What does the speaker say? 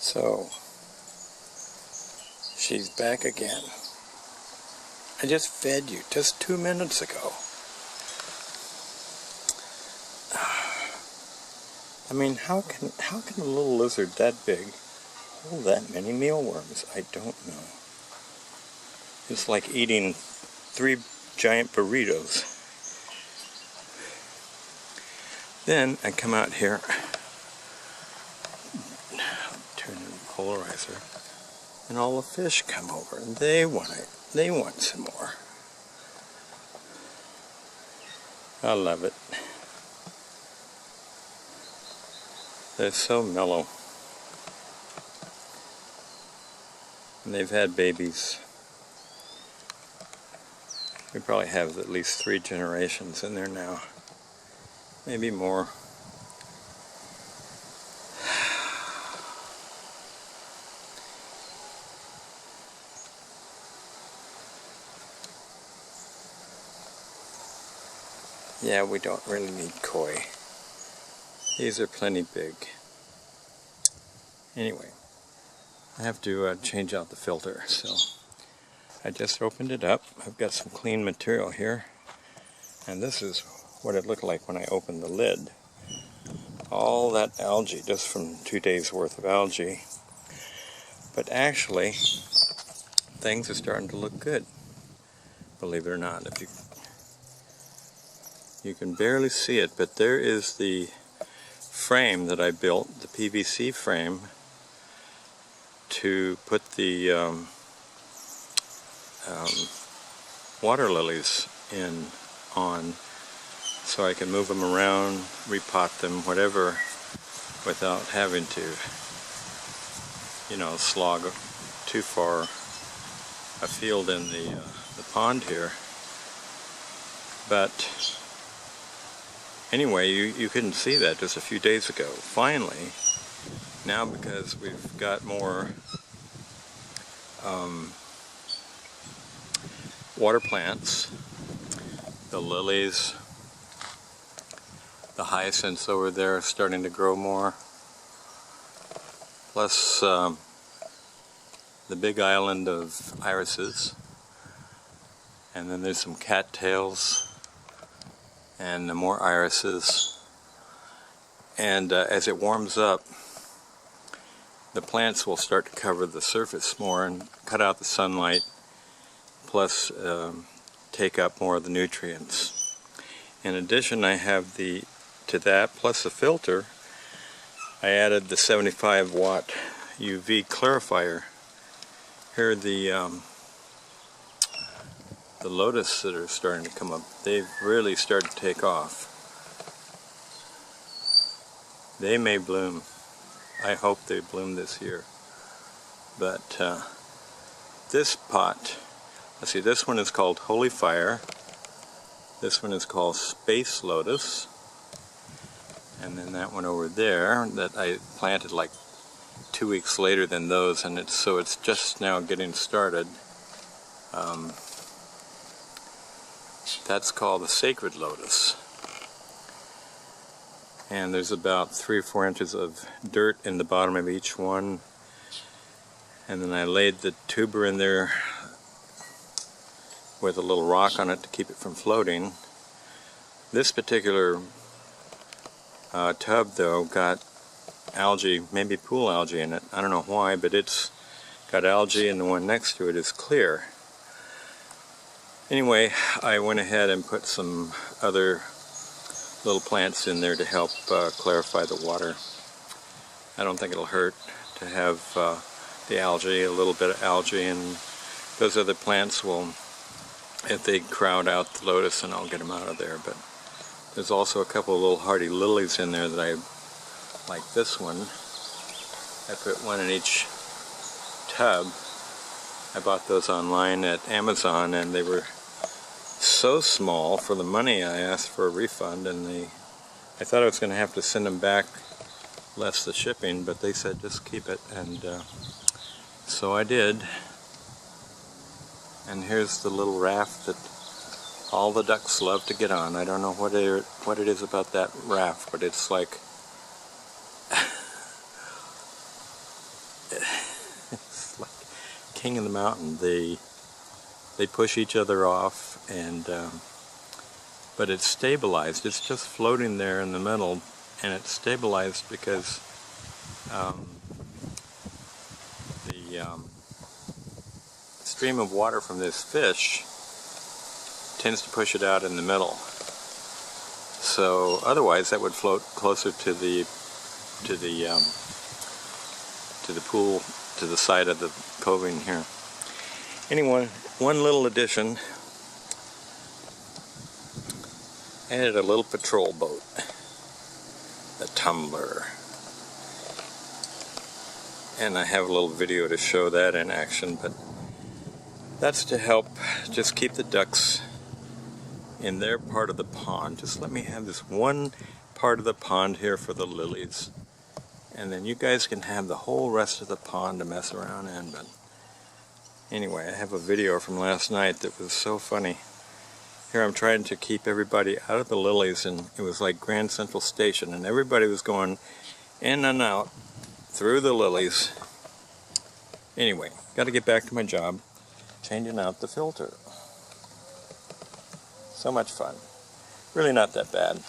So, she's back again. I just fed you just 2 minutes ago. I mean, how can a little lizard that big hold that many mealworms? I don't know. It's like eating 3 giant burritos. Then I come out here, turn on the polarizer, and all the fish come over, and they want some more. I love it. They're so mellow. And they've had babies. We probably have at least 3 generations in there now. Maybe more. Yeah, we don't really need koi. These are plenty big. Anyway, I have to change out the filter, so I just opened it up. I've got some clean material here, and this is what it looked like when I opened the lid. All that algae, just from 2 days worth of algae. But actually, things are starting to look good, believe it or not. If you can barely see it, but there is the frame that I built, the PVC frame, to put the water lilies on, so I can move them around, repot them, whatever, without having to, slog too far afield in the pond here. But anyway, you couldn't see that just a few days ago. Finally, now because we've got more water plants, the lilies, the hyacinths over there are starting to grow more, plus the big island of irises, and then there's some cattails and more irises. And as it warms up, the plants will start to cover the surface more and cut out the sunlight, plus take up more of the nutrients. In addition, I have to that, plus the filter, I added the 75-watt UV clarifier. Here are the lotus that are starting to come up. They've really started to take off. They may bloom. I hope they bloom this year. But this pot, let's see, this one is called Holy Fire. This one is called Space Lotus. And then that one over there that I planted like 2 weeks later than those, and so it's just now getting started. That's called the Sacred Lotus. And there's about 3 or 4 inches of dirt in the bottom of each one. And then I laid the tuber in there with a little rock on it to keep it from floating. This particular tub, though, got algae, maybe pool algae in it. I don't know why, but it's got algae, and the one next to it is clear. Anyway, I went ahead and put some other little plants in there to help clarify the water. I don't think it'll hurt to have the algae, a little bit of algae, and those other plants will, if they crowd out the lotus, and I'll get them out of there. But there's also a couple of little hardy lilies in there that I like. This one, I put one in each tub. I bought those online at Amazon, and they were so small for the money. I asked for a refund, and I thought I was going to have to send them back, less the shipping, but they said just keep it, and so I did. And here's the little raft that all the ducks love to get on. I don't know what it is about that raft, but it's like king of the mountain. They push each other off, and but it's stabilized. It's just floating there in the middle, and it's stabilized because the stream of water from this fish tends to push it out in the middle. So otherwise that would float closer to the pool, to the side of the coving here. Anyway, one little addition. Added a little patrol boat, a tumbler, and I have a little video to show that in action, but that's to help just keep the ducks in their part of the pond. Just let me have this one part of the pond here for the lilies, and then you guys can have the whole rest of the pond to mess around in. But anyway, I have a video from last night that was so funny. Here I'm trying to keep everybody out of the lilies, and it was like Grand Central Station, and everybody was going in and out through the lilies. Anyway, got to get back to my job, changing out the filter. So much fun. Really not that bad.